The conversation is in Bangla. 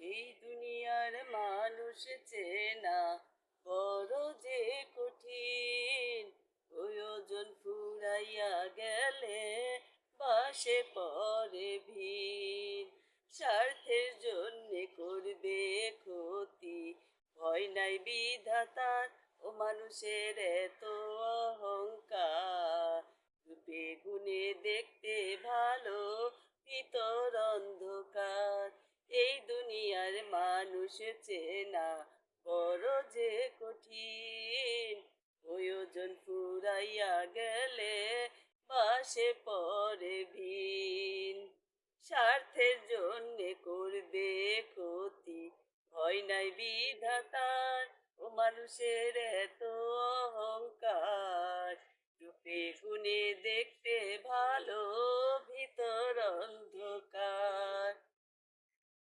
এই দুনিয়ার মানুষ চেনা বড় যে কঠিন। প্রয়োজন ফুরাইয়া গেলে বাসে পরে ভিন। স্বার্থের জন্যে করবে ক্ষতি, ভয় নাই বিধাতার। ও মানুষের এত অহংকার, রূপে গুণে দেখতে ভালো, ভিতর অন্ধকার। এই দুনিয়ার মানুষ চেনা বড় যে কঠিন। প্রয়োজন ফুরাইয়া গেলে বাসে পরে ভিন। স্বার্থের জন্যে করবে ক্ষতি, ভয় নাই বিধাতার। ও মানুষের এত অহংকার, রূপে গুণে দেখতে ভালো, ভিতর অন্ধকার।